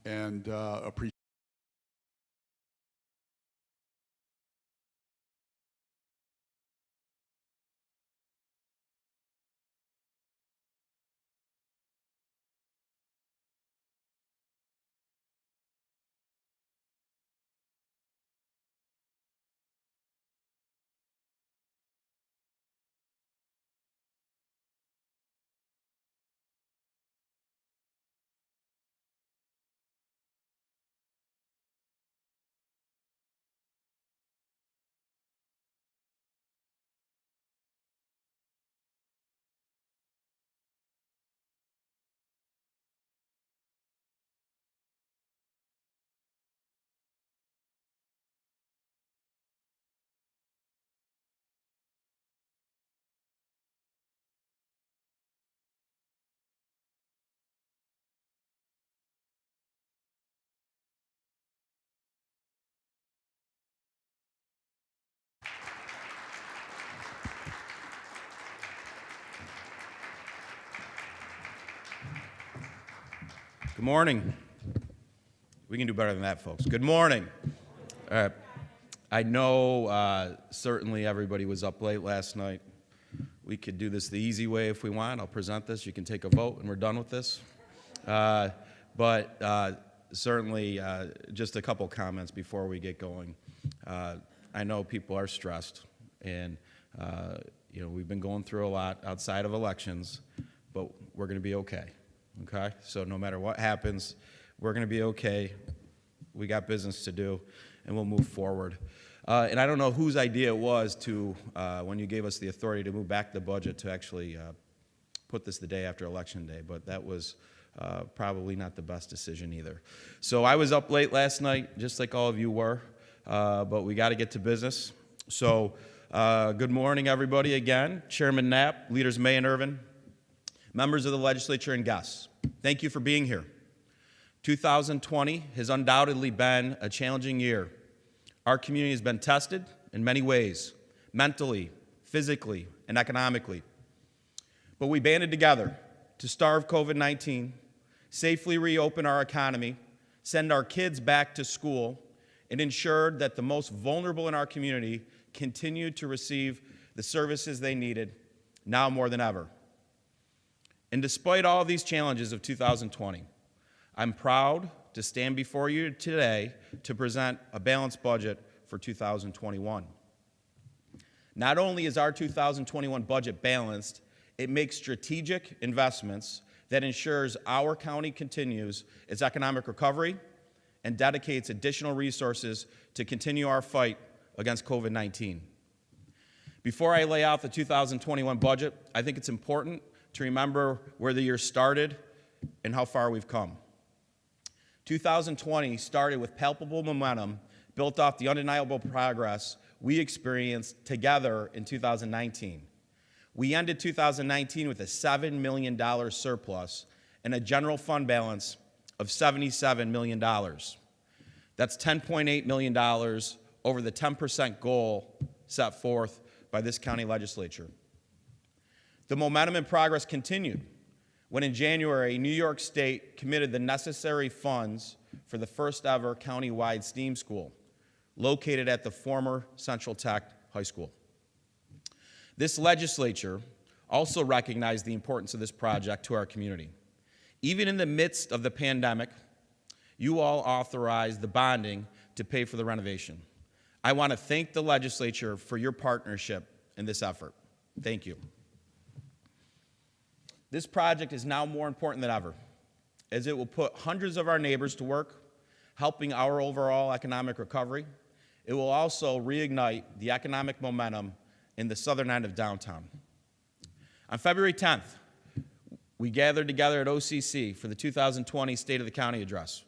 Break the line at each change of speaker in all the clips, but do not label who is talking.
and appreciate.
Good morning. We can do better than that, folks. Good morning. I know certainly everybody was up late last night. We could do this the easy way if we want. I'll present this. You can take a vote, and we're done with this. But certainly, just a couple comments before we get going. I know people are stressed, and we've been going through a lot outside of elections, but we're going to be okay. Okay? So no matter what happens, we're going to be okay. We got business to do, and we'll move forward. And I don't know whose idea it was to, when you gave us the authority to move back the budget, to actually put this the day after Election Day, but that was probably not the best decision either. So I was up late last night, just like all of you were, but we got to get to business. So good morning, everybody, again. Chairman Knapp, Leaders May and Irvin, members of the legislature, and guests. Thank you for being here. 2020 has undoubtedly been a challenging year. Our community has been tested in many ways, mentally, physically, and economically. But we banded together to starve COVID-19, safely reopen our economy, send our kids back to school, and ensured that the most vulnerable in our community continued to receive the services they needed, now more than ever. And despite all of these challenges of 2020, I'm proud to stand before you today to present a balanced budget for 2021. Not only is our 2021 budget balanced, it makes strategic investments that ensures our county continues its economic recovery and dedicates additional resources to continue our fight against COVID-19. Before I lay out the 2021 budget, I think it's important to remember where the year started and how far we've come. 2020 started with palpable momentum built off the undeniable progress we experienced together in 2019. We ended 2019 with a $7 million surplus and a general fund balance of $77 million. That's $10.8 million over the 10% goal set forth by this county legislature. The momentum and progress continued when in January, New York State committed the necessary funds for the first ever county-wide STEAM school, located at the former Central Tech High School. This legislature also recognized the importance of this project to our community. Even in the midst of the pandemic, you all authorized the bonding to pay for the renovation. I want to thank the legislature for your partnership in this effort. Thank you. This project is now more important than ever, as it will put hundreds of our neighbors to work, helping our overall economic recovery. It will also reignite the economic momentum in the southern end of downtown. On February 10th, we gathered together at OCC for the 2020 State of the County Address.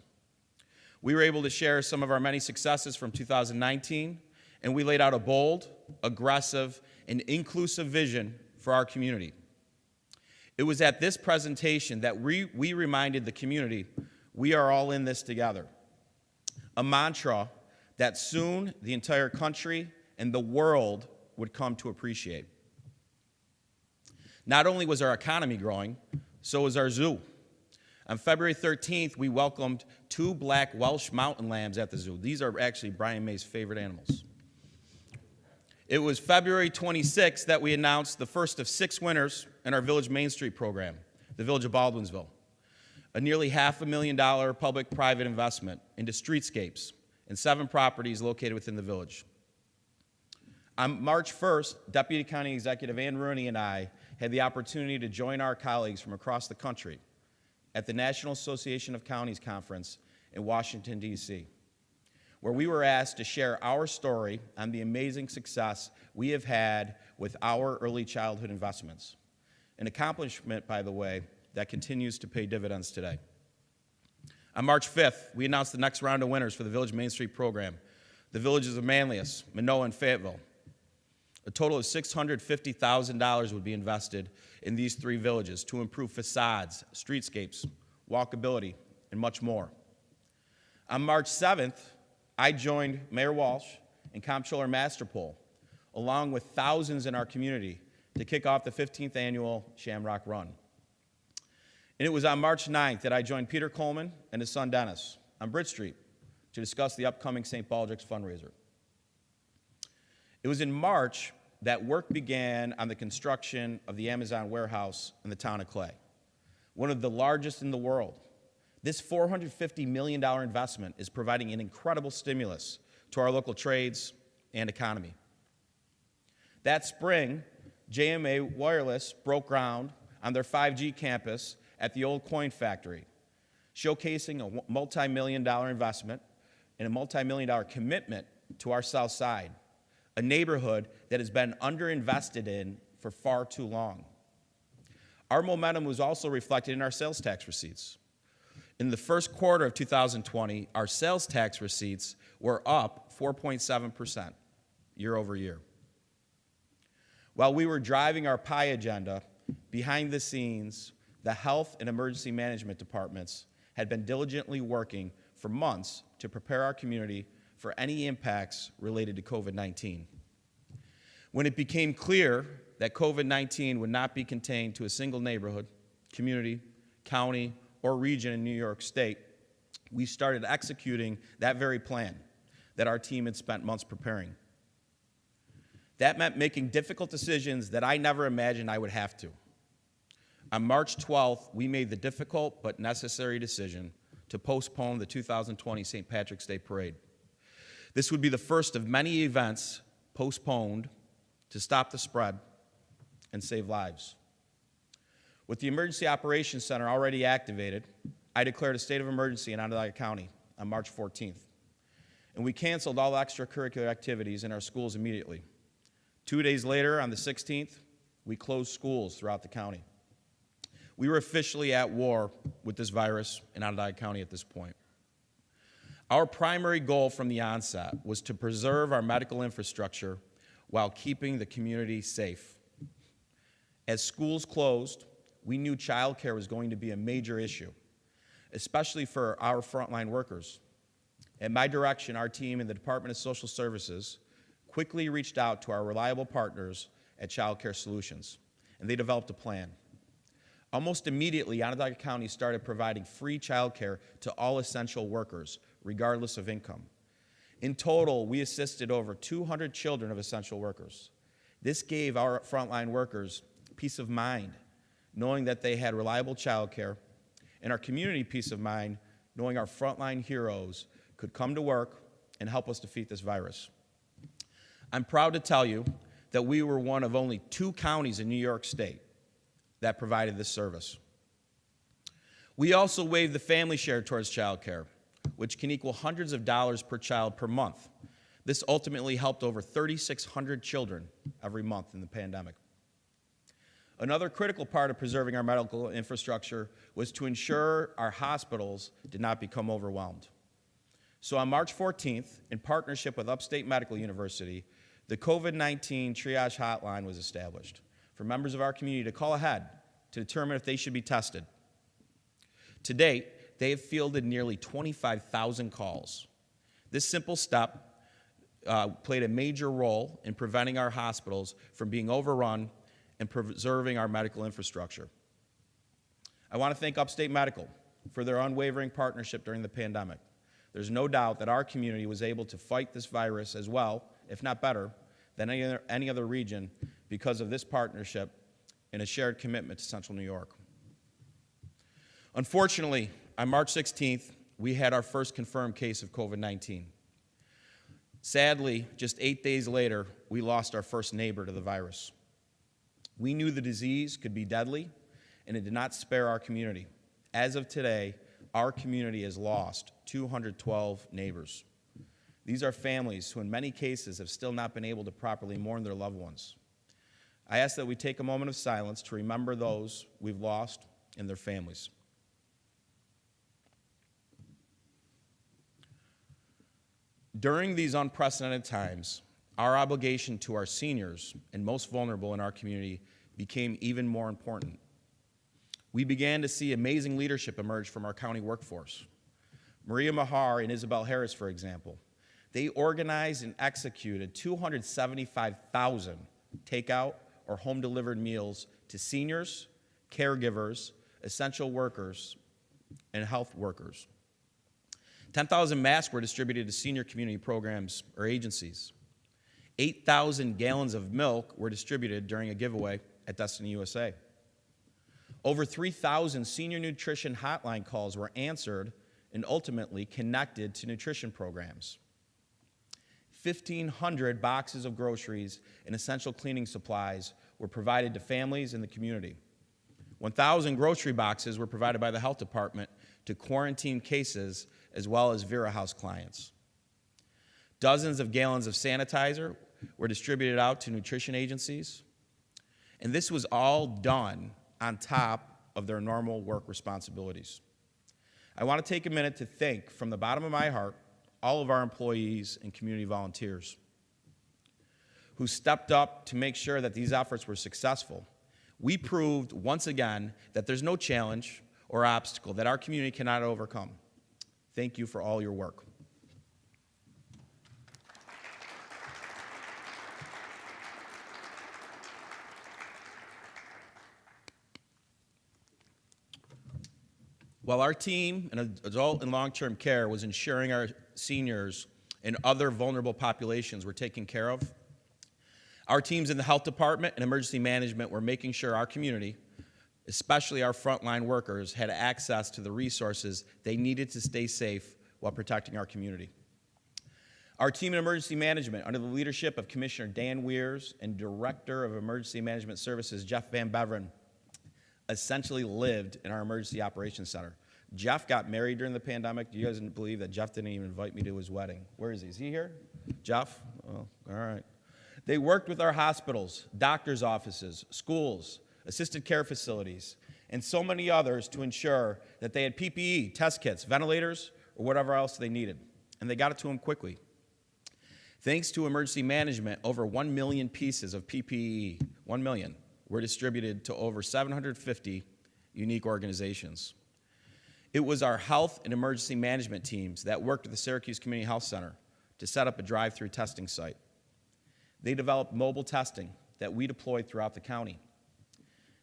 We were able to share some of our many successes from 2019, and we laid out a bold, aggressive, and inclusive vision for our community. It was at this presentation that we reminded the community we are all in this together, a mantra that soon the entire country and the world would come to appreciate. Not only was our economy growing, so was our zoo. On February 13th, we welcomed 2 black Welsh mountain lambs at the zoo. These are actually Brian May's favorite animals. It was February 26th that we announced the first of 6 winners in our Village Main Street program, the Village of Baldwinsville, a nearly $500,000 public-private investment into streetscapes and 7 properties located within the village. On March 1st, Deputy County Executive Ann Rooney and I had the opportunity to join our colleagues from across the country at the National Association of Counties Conference in Washington, D.C., where we were asked to share our story on the amazing success we have had with our early childhood investments. An accomplishment, by the way, that continues to pay dividends today. On March 5th, we announced the next round of winners for the Village Main Street program, the villages of Manlius, Minoa, and Fayetteville. A total of $650,000 would be invested in these 3 villages to improve facades, streetscapes, walkability, and much more. On March 7th, I joined Mayor Walsh and Comptroller Masterpole, along with thousands in our community, to kick off the 15th annual Shamrock Run. And it was on March 9th that I joined Peter Coleman and his son Dennis on Bridge Street to discuss the upcoming St. Baldrick's fundraiser. It was in March that work began on the construction of the Amazon warehouse in the town of Clay, one of the largest in the world. This $450 million investment is providing an incredible stimulus to our local trades and economy. That spring, JMA Wireless broke ground on their 5G campus at the old coin factory, showcasing a multi-million-dollar investment and a multi-million-dollar commitment to our south side, a neighborhood that has been underinvested in for far too long. Our momentum was also reflected in our sales tax receipts. In the first quarter of 2020, our sales tax receipts were up 4.7% year over year. While we were driving our PIE agenda, behind the scenes, the health and emergency management departments had been diligently working for months to prepare our community for any impacts related to COVID-19. When it became clear that COVID-19 would not be contained to a single neighborhood, community, county, or region in New York State, we started executing that very plan that our team had spent months preparing. That meant making difficult decisions that I never imagined I would have to. On March 12th, we made the difficult but necessary decision to postpone the 2020 St. Patrick's Day Parade. This would be the first of many events postponed to stop the spread and save lives. With the Emergency Operations Center already activated, I declared a state of emergency in Onondaga County on March 14th, and we canceled all extracurricular activities in our schools immediately. 2 days later, on the 16th, we closed schools throughout the county. We were officially at war with this virus in Onondaga County at this point. Our primary goal from the onset was to preserve our medical infrastructure while keeping the community safe. As schools closed, we knew childcare was going to be a major issue, especially for our frontline workers. At my direction, our team in the Department of Social Services quickly reached out to our reliable partners at Child Care Solutions, and they developed a plan. Almost immediately, Onondaga County started providing free childcare to all essential workers, regardless of income. In total, we assisted over 200 children of essential workers. This gave our frontline workers peace of mind, knowing that they had reliable childcare, and our community peace of mind, knowing our frontline heroes could come to work and help us defeat this virus. I'm proud to tell you that we were one of only 2 counties in New York State that provided this service. We also waived the family share towards childcare, which can equal hundreds of dollars per child per month. This ultimately helped over 3,600 children every month in the pandemic. Another critical part of preserving our medical infrastructure was to ensure our hospitals did not become overwhelmed. So on March 14th, in partnership with Upstate Medical University, the COVID-19 triage hotline was established for members of our community to call ahead to determine if they should be tested. To date, they have fielded nearly 25,000 calls. This simple step played a major role in preventing our hospitals from being overrun and preserving our medical infrastructure. I want to thank Upstate Medical for their unwavering partnership during the pandemic. There's no doubt that our community was able to fight this virus as well, if not better, than any other region because of this partnership and a shared commitment to Central New York. Unfortunately, on March 16th, we had our first confirmed case of COVID-19. Sadly, just 8 days later, we lost our first neighbor to the virus. We knew the disease could be deadly, and it did not spare our community. As of today, our community has lost 212 neighbors. These are families who in many cases have still not been able to properly mourn their loved ones. I ask that we take a moment of silence to remember those we've lost and their families. During these unprecedented times, our obligation to our seniors and most vulnerable in our community became even more important. We began to see amazing leadership emerge from our county workforce. Maria Mahar and Isabel Harris, for example, they organized and executed 275,000 takeout or home-delivered meals to seniors, caregivers, essential workers, and health workers. 10,000 masks were distributed to senior community programs or agencies. 8,000 gallons of milk were distributed during a giveaway at Destiny USA. Over 3,000 senior nutrition hotline calls were answered and ultimately connected to nutrition programs. 1,500 boxes of groceries and essential cleaning supplies were provided to families in the community. 1,000 grocery boxes were provided by the health department to quarantine cases as well as Vera House clients. Dozens of gallons of sanitizer were distributed out to nutrition agencies, and this was all done on top of their normal work responsibilities. I want to take a minute to thank, from the bottom of my heart, all of our employees and community volunteers who stepped up to make sure that these efforts were successful. We proved once again that there's no challenge or obstacle that our community cannot overcome. Thank you for all your work. While our team in adult and long-term care was ensuring our seniors and other vulnerable populations were taken care of, our teams in the health department and emergency management were making sure our community, especially our frontline workers, had access to the resources they needed to stay safe while protecting our community. Our team in emergency management, under the leadership of Commissioner Dan Weirs and Director of Emergency Management Services, Jeff Van Beveren, essentially lived in our emergency operations center. Jeff got married during the pandemic. Do you guys believe that Jeff didn't even invite me to his wedding? Where is he? Is he here? Jeff? Oh, all right. They worked with our hospitals, doctors' offices, schools, assisted care facilities, and so many others to ensure that they had PPE, test kits, ventilators, or whatever else they needed. And they got it to them quickly. Thanks to emergency management, over 1 million pieces of PPE, 1 million, were distributed to over 750 unique organizations. It was our health and emergency management teams that worked at the Syracuse Community Health Center to set up a drive-through testing site. They developed mobile testing that we deployed throughout the county.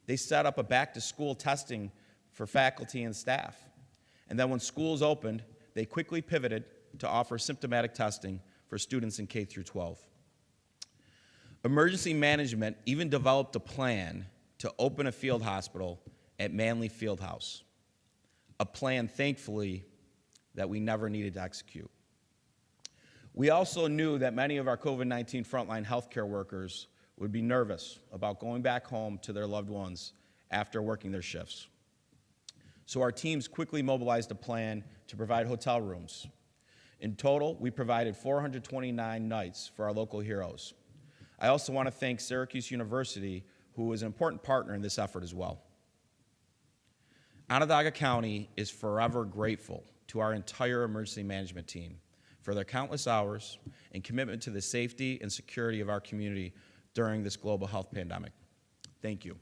They set up a back-to-school testing for faculty and staff. And then when schools opened, they quickly pivoted to offer symptomatic testing for students in K through 12. Emergency management even developed a plan to open a field hospital at Manley Fieldhouse, a plan, thankfully, that we never needed to execute. We also knew that many of our COVID-19 frontline healthcare workers would be nervous about going back home to their loved ones after working their shifts. So our teams quickly mobilized a plan to provide hotel rooms. In total, we provided 429 nights for our local heroes. I also want to thank Syracuse University, who was an important partner in this effort as well. Onondaga County is forever grateful to our entire emergency management team for their countless hours and commitment to the safety and security of our community during this global health pandemic. Thank you.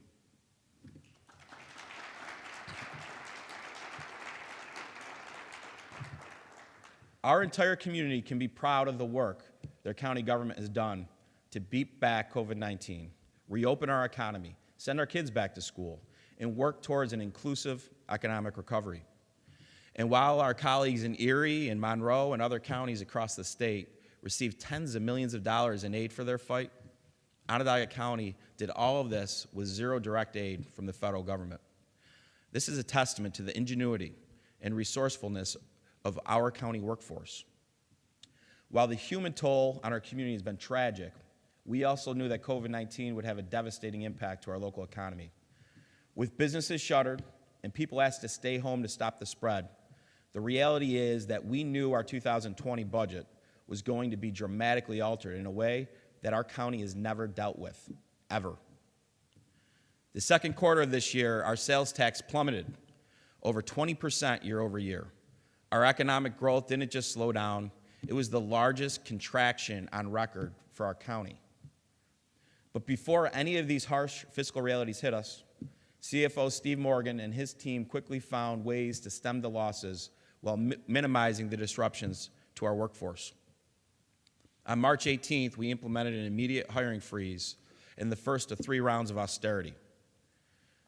Our entire community can be proud of the work their county government has done to beat back COVID-19, reopen our economy, send our kids back to school, and work towards an inclusive economic recovery. And while our colleagues in Erie and Monroe and other counties across the state received tens of millions of dollars in aid for their fight, Onondaga County did all of this with zero direct aid from the federal government. This is a testament to the ingenuity and resourcefulness of our county workforce. While the human toll on our community has been tragic, we also knew that COVID-19 would have a devastating impact to our local economy. With businesses shuttered and people asked to stay home to stop the spread, the reality is that we knew our 2020 budget was going to be dramatically altered in a way that our county has never dealt with, ever. The second quarter of this year, our sales tax plummeted over 20% year over year. Our economic growth didn't just slow down, it was the largest contraction on record for our county. But before any of these harsh fiscal realities hit us, CFO Steve Morgan and his team quickly found ways to stem the losses while minimizing the disruptions to our workforce. On March 18th, we implemented an immediate hiring freeze in the first of 3 rounds of austerity.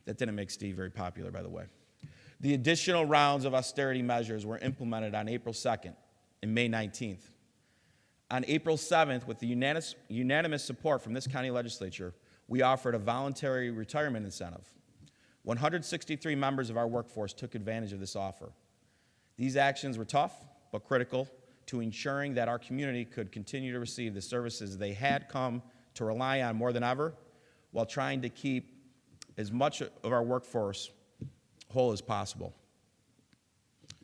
That didn't make Steve very popular, by the way. The additional rounds of austerity measures were implemented on April 2nd and May 19th. On April 7th, with the unanimous support from this county legislature, we offered a voluntary retirement incentive. 163 members of our workforce took advantage of this offer. These actions were tough, but critical to ensuring that our community could continue to receive the services they had come to rely on more than ever, while trying to keep as much of our workforce whole as possible.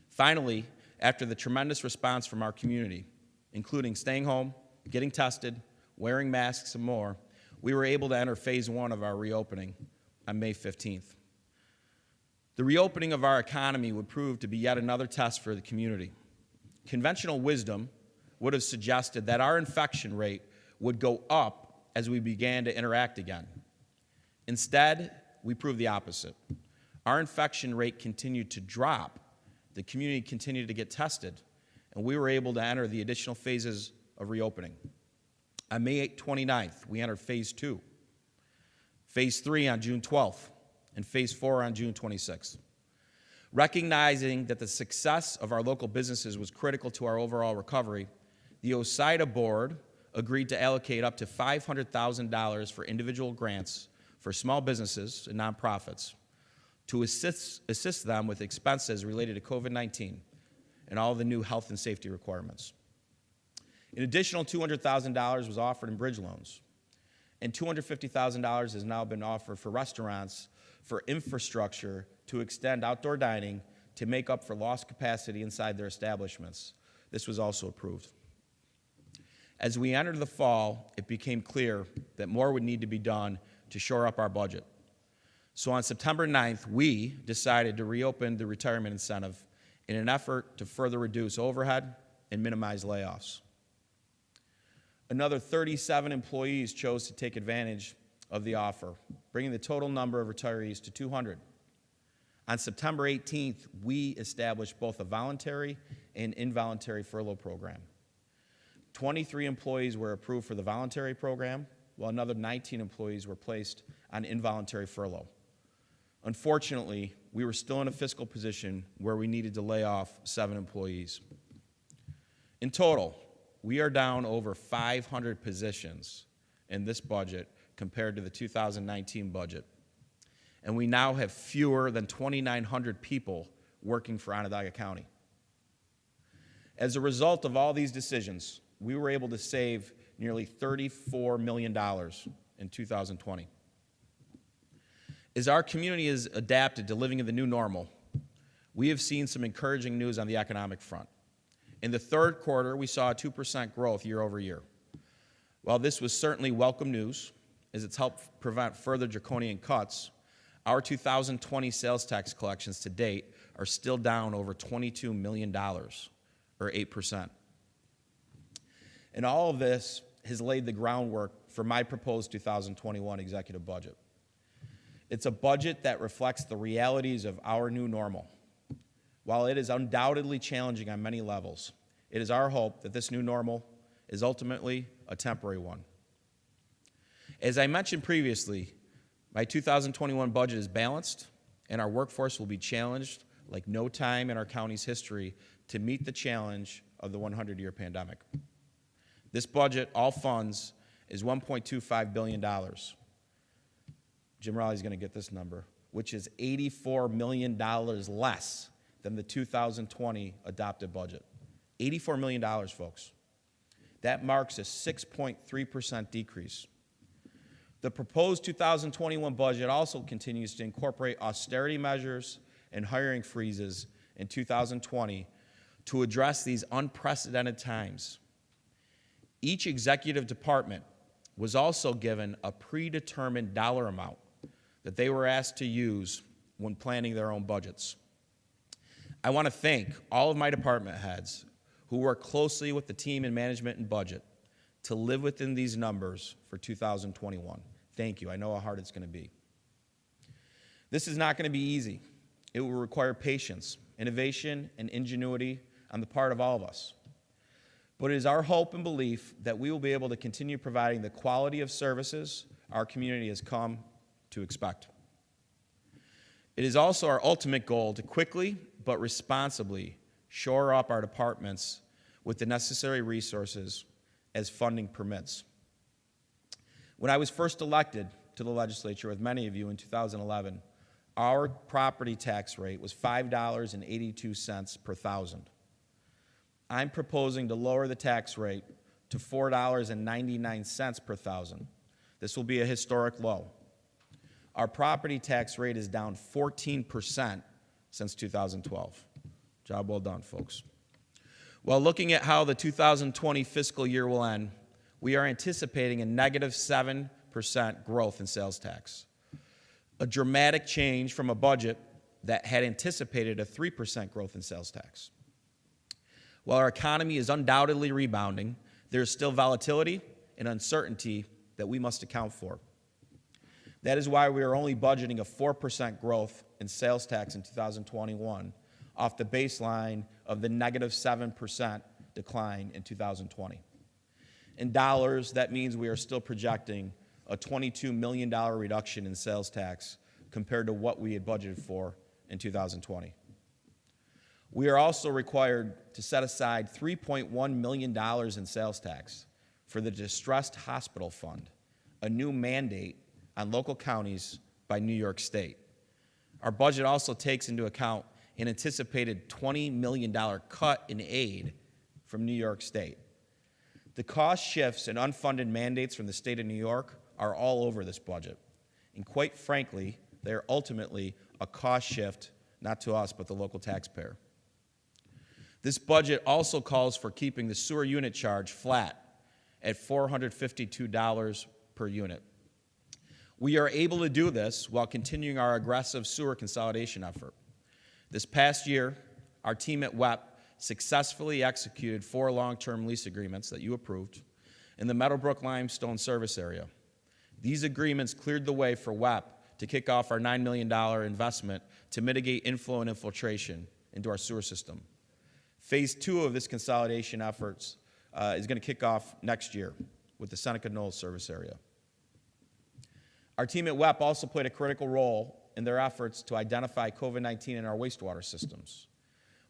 Finally, after the tremendous response from our community, including staying home, getting tested, wearing masks, and more, we were able to enter phase 1 of our reopening on May 15th. The reopening of our economy would prove to be yet another test for the community. Conventional wisdom would have suggested that our infection rate would go up as we began to interact again. Instead, we proved the opposite. Our infection rate continued to drop, the community continued to get tested, and we were able to enter the additional phases of reopening. On May 29th, we entered phase 2, phase 3 on June 12th, and phase 4 on June 26th. Recognizing that the success of our local businesses was critical to our overall recovery, the OSIDA board agreed to allocate up to $500,000 for individual grants for small businesses and nonprofits to assist them with expenses related to COVID-19 and all of the new health and safety requirements. An additional $200,000 was offered in bridge loans, and $250,000 has now been offered for restaurants for infrastructure to extend outdoor dining to make up for lost capacity inside their establishments. This was also approved. As we entered the fall, it became clear that more would need to be done to shore up our budget. So on September 9th, we decided to reopen the retirement incentive in an effort to further reduce overhead and minimize layoffs. Another 37 employees chose to take advantage of the offer, bringing the total number of retirees to 200. On September 18th, we established both a voluntary and involuntary furlough program. 23 employees were approved for the voluntary program, while another 19 employees were placed on involuntary furlough. Unfortunately, we were still in a fiscal position where we needed to lay off 7 employees. In total, we are down over 500 positions in this budget compared to the 2019 budget. And we now have fewer than 2,900 people working for Onondaga County. As a result of all these decisions, we were able to save nearly $34 million in 2020. As our community has adapted to living in the new normal, we have seen some encouraging news on the economic front. In the third quarter, we saw a 2% growth year over year. While this was certainly welcome news, as it's helped prevent further draconian cuts, our 2020 sales tax collections to date are still down over $22 million, or 8%. And all of this has laid the groundwork for my proposed 2021 executive budget. It's a budget that reflects the realities of our new normal. While it is undoubtedly challenging on many levels, it is our hope that this new normal is ultimately a temporary one. As I mentioned previously, my 2021 budget is balanced, and our workforce will be challenged like no time in our county's history to meet the challenge of the 100-year pandemic. This budget, all funds, is $1.25 billion. Jim Rowley's going to get this number, which is $84 million less than the 2020 adopted budget. $84 million, folks. That marks a 6.3% decrease. The proposed 2021 budget also continues to incorporate austerity measures and hiring freezes in 2020 to address these unprecedented times. Each executive department was also given a predetermined dollar amount that they were asked to use when planning their own budgets. I want to thank all of my department heads who work closely with the team in management and budget to live within these numbers for 2021. Thank you. I know how hard it's going to be. This is not going to be easy. It will require patience, innovation, and ingenuity on the part of all of us. But it is our hope and belief that we will be able to continue providing the quality of services our community has come to expect. It is also our ultimate goal to quickly but responsibly shore up our departments with the necessary resources as funding permits. When I was first elected to the legislature with many of you in 2011, our property tax rate was $5.82 per thousand. I'm proposing to lower the tax rate to $4.99 per thousand. This will be a historic low. Our property tax rate is down 14% since 2012. Job well done, folks. While looking at how the 2020 fiscal year will end, we are anticipating a negative 7% growth in sales tax, a dramatic change from a budget that had anticipated a 3% growth in sales tax. While our economy is undoubtedly rebounding, there is still volatility and uncertainty that we must account for. That is why we are only budgeting a 4% growth in sales tax in 2021 off the baseline of the negative 7% decline in 2020. In dollars, that means we are still projecting a $22 million reduction in sales tax compared to what we had budgeted for in 2020. We are also required to set aside $3.1 million in sales tax for the Distressed Hospital Fund, a new mandate on local counties by New York State. Our budget also takes into account an anticipated $20 million cut in aid from New York State. The cost shifts and unfunded mandates from the state of New York are all over this budget. And quite frankly, they are ultimately a cost shift, not to us, but the local taxpayer. This budget also calls for keeping the sewer unit charge flat at $452 per unit. We are able to do this while continuing our aggressive sewer consolidation effort. This past year, our team at WEP successfully executed 4 long-term lease agreements that you approved in the Meadowbrook Limestone service area. These agreements cleared the way for WEP to kick off our $9 million investment to mitigate inflow and infiltration into our sewer system. Phase 2 of this consolidation efforts is going to kick off next year with the Seneca Knolls service area. Our team at WEP also played a critical role in their efforts to identify COVID-19 in our wastewater systems.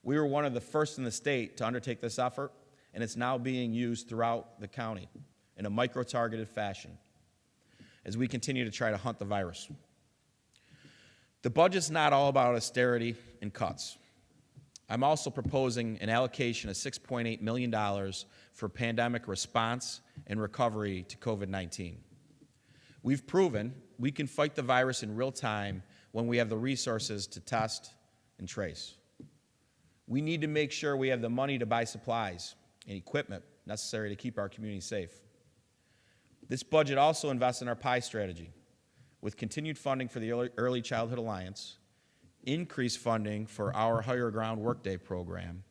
We were one of the first in the state to undertake this effort, and it's now being used throughout the county in a micro-targeted fashion as we continue to try to hunt the virus. The budget's not all about austerity and cuts. I'm also proposing an allocation of $6.8 million for pandemic response and recovery to COVID-19. We've proven we can fight the virus in real time when we have the resources to test and trace. We need to make sure we have the money to buy supplies and equipment necessary to keep our community safe. This budget also invests in our PIE strategy with continued funding for the Early Childhood Alliance, increased funding for our Higher Ground Workday program,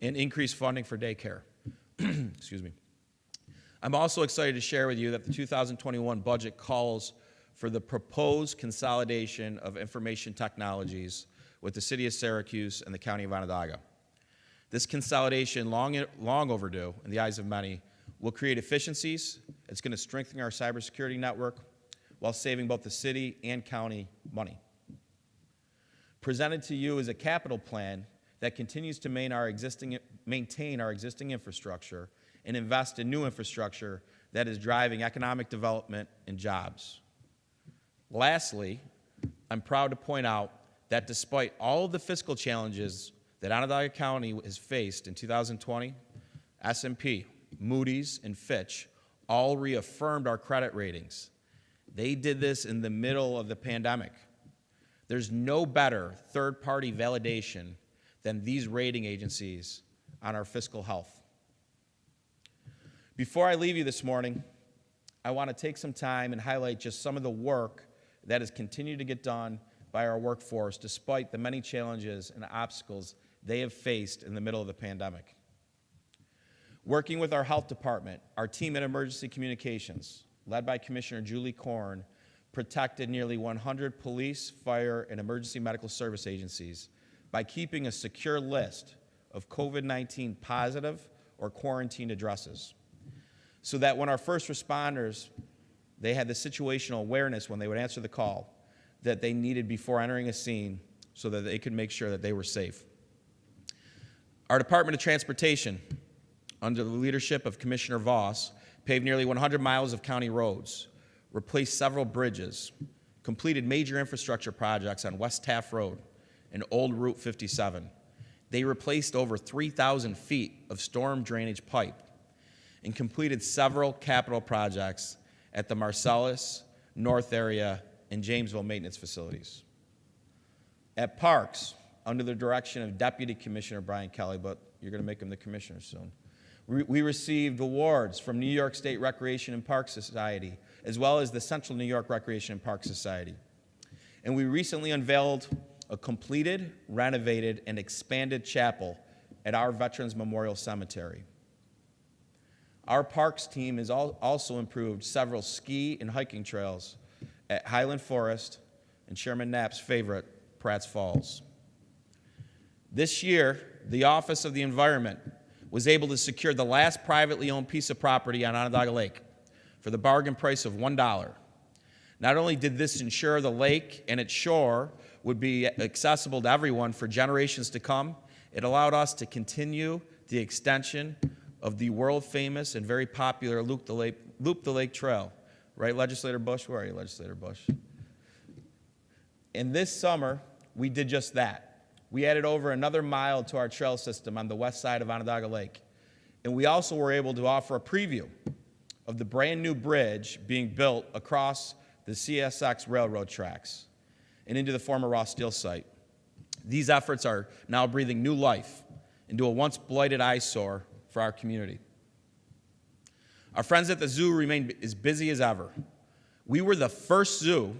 and increased funding for daycare. Excuse me. I'm also excited to share with you that the 2021 budget calls for the proposed consolidation of information technologies with the City of Syracuse and the County of Onondaga. This consolidation, long overdue in the eyes of many, will create efficiencies. It's going to strengthen our cybersecurity network while saving both the city and county money. Presented to you is a capital plan that continues to maintain our existing infrastructure and invest in new infrastructure that is driving economic development and jobs. Lastly, I'm proud to point out that despite all of the fiscal challenges that Onondaga County has faced in 2020, S&P, Moody's, and Fitch all reaffirmed our credit ratings. They did this in the middle of the pandemic. There's no better third-party validation than these rating agencies on our fiscal health. Before I leave you this morning, I want to take some time and highlight just some of the work that has continued to get done by our workforce despite the many challenges and obstacles they have faced in the middle of the pandemic. Working with our health department, our team at Emergency Communications, led by Commissioner Julie Korn, protected nearly 100 police, fire, and emergency medical service agencies by keeping a secure list of COVID-19 positive or quarantined addresses, so that when our first responders, they had the situational awareness when they would answer the call that they needed before entering a scene so that they could make sure that they were safe. Our Department of Transportation, under the leadership of Commissioner Voss, paved nearly 100 miles of county roads, replaced several bridges, completed major infrastructure projects on West Taft Road and Old Route 57. They replaced over 3,000 feet of storm drainage pipe and completed several capital projects at the Marcellus, North Area, and Jamesville maintenance facilities. At Parks, under the direction of Deputy Commissioner Brian Kelly, but you're going to make him the commissioner soon, we received awards from New York State Recreation and Park Society, as well as the Central New York Recreation and Park Society. And we recently unveiled a completed, renovated, and expanded chapel at our Veterans Memorial Cemetery. Our parks team has also improved several ski and hiking trails at Highland Forest and Chairman Knapp's favorite, Pratt's Falls. This year, the Office of the Environment was able to secure the last privately owned piece of property on Onondaga Lake for the bargain price of $1. Not only did this ensure the lake and its shore would be accessible to everyone for generations to come, it allowed us to continue the extension of the world-famous and very popular Loop the Lake Trail. Right, Legislator Bush? Where are you, Legislator Bush? And this summer, we did just that. We added over another mile to our trail system on the west side of Onondaga Lake. And we also were able to offer a preview of the brand new bridge being built across the CSX railroad tracks and into the former Ross Steel site. These efforts are now breathing new life into a once blighted eyesore for our community. Our friends at the zoo remain as busy as ever. We were the first zoo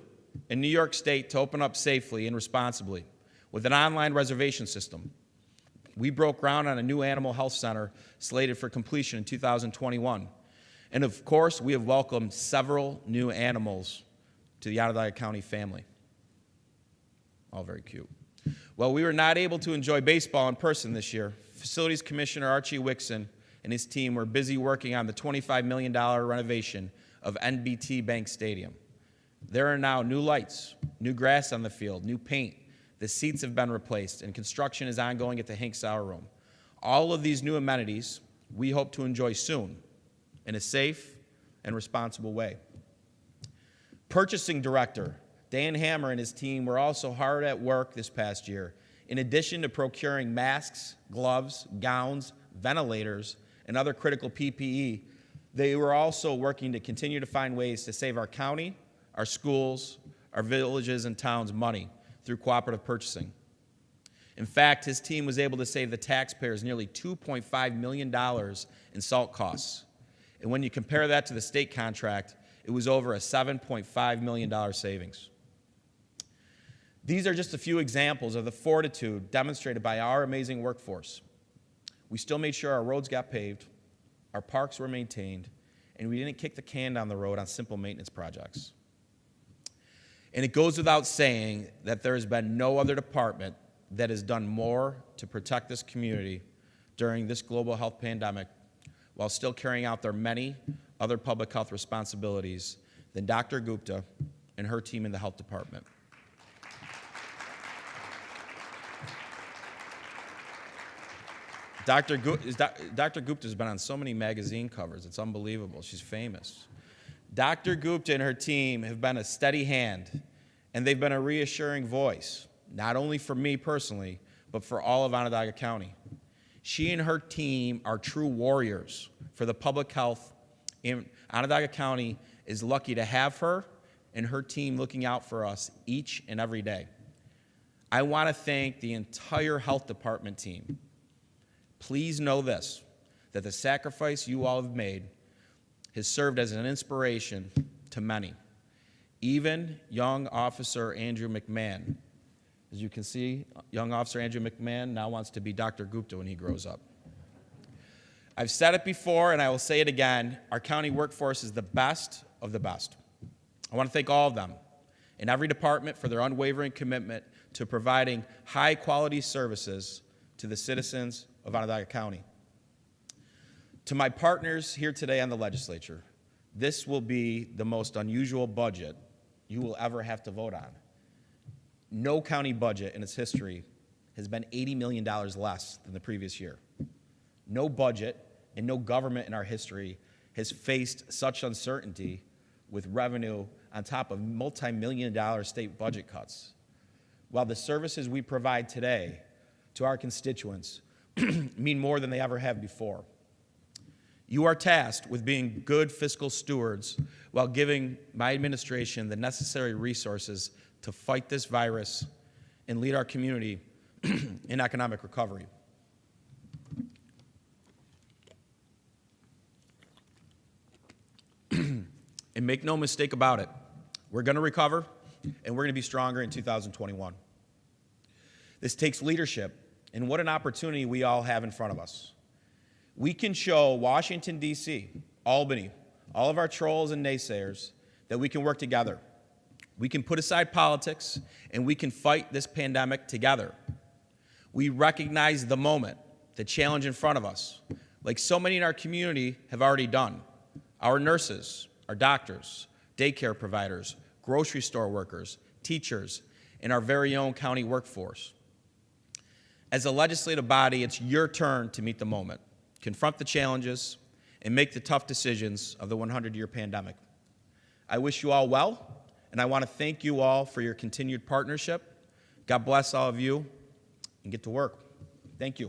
in New York State to open up safely and responsibly with an online reservation system. We broke ground on a new animal health center slated for completion in 2021. And of course, we have welcomed several new animals to the Onondaga County family. All very cute. Well, we were not able to enjoy baseball in person this year. Facilities Commissioner Archie Wixon and his team were busy working on the $25 million renovation of NBT Bank Stadium. There are now new lights, new grass on the field, new paint. The seats have been replaced, and construction is ongoing at the Hank Sauer Room. All of these new amenities we hope to enjoy soon in a safe and responsible way. Purchasing Director Dan Hammer and his team were also hard at work this past year. In addition to procuring masks, gloves, gowns, ventilators, and other critical PPE, they were also working to continue to find ways to save our county, our schools, our villages, and towns money through cooperative purchasing. In fact, his team was able to save the taxpayers nearly $2.5 million in salt costs. And when you compare that to the state contract, it was over a $7.5 million savings. These are just a few examples of the fortitude demonstrated by our amazing workforce. We still made sure our roads got paved, our parks were maintained, and we didn't kick the can down the road on simple maintenance projects. And it goes without saying that there has been no other department that has done more to protect this community during this global health pandemic while still carrying out their many other public health responsibilities than Dr. Gupta and her team in the health department. Dr. Gupta's been on so many magazine covers. It's unbelievable. She's famous. Dr. Gupta and her team have been a steady hand, and they've been a reassuring voice, not only for me personally, but for all of Onondaga County. She and her team are true warriors for the public health, and Onondaga County is lucky to have her and her team looking out for us each and every day. I want to thank the entire health department team. Please know this, that the sacrifice you all have made has served as an inspiration to many. Even young Officer Andrew McMahon. As you can see, young Officer Andrew McMahon now wants to be Dr. Gupta when he grows up. I've said it before, and I will say it again, our county workforce is the best of the best. I want to thank all of them in every department for their unwavering commitment to providing high-quality services to the citizens of Onondaga County. To my partners here today on the legislature, this will be the most unusual budget you will ever have to vote on. No county budget in its history has been $80 million less than the previous year. No budget and no government in our history has faced such uncertainty with revenue on top of multi-million-dollar state budget cuts. While the services we provide today to our constituents mean more than they ever have before. You are tasked with being good fiscal stewards while giving my administration the necessary resources to fight this virus and lead our community in economic recovery. And make no mistake about it, we're going to recover, and we're going to be stronger in 2021. This takes leadership, and what an opportunity we all have in front of us. We can show Washington, D.C., Albany, all of our trolls and naysayers that we can work together. We can put aside politics, and we can fight this pandemic together. We recognize the moment, the challenge in front of us, like so many in our community have already done. Our nurses, our doctors, daycare providers, grocery store workers, teachers, and our very own county workforce. As a legislative body, it's your turn to meet the moment, confront the challenges, and make the tough decisions of the 100-year pandemic. I wish you all well, and I want to thank you all for your continued partnership. God bless all of you, and get to work. Thank you.